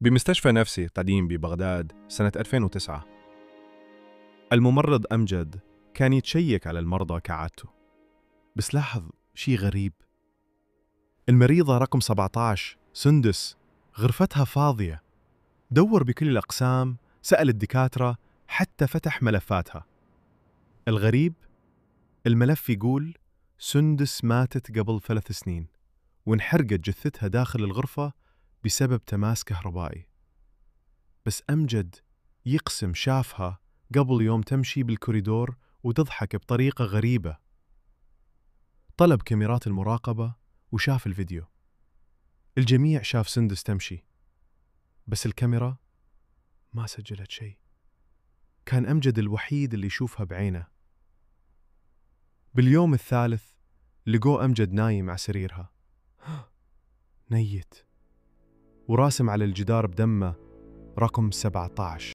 بمستشفى نفسي قديم ببغداد سنة 2009. الممرض أمجد كان يتشيك على المرضى كعادته، بس لاحظ شي غريب. المريضة رقم 17 سندس غرفتها فاضية. دور بكل الأقسام، سأل الدكاترة، حتى فتح ملفاتها. الغريب الملف يقول سندس ماتت قبل 3 سنين وانحرقت جثتها داخل الغرفة بسبب تماس كهربائي. بس أمجد يقسم شافها قبل يوم تمشي بالكوريدور وتضحك بطريقة غريبة. طلب كاميرات المراقبة وشاف الفيديو. الجميع شاف سندس تمشي، بس الكاميرا ما سجلت شيء. كان أمجد الوحيد اللي يشوفها بعينه. باليوم الثالث لقوه أمجد نايم على سريرها نيت، وراسم على الجدار بدمه رقم 17.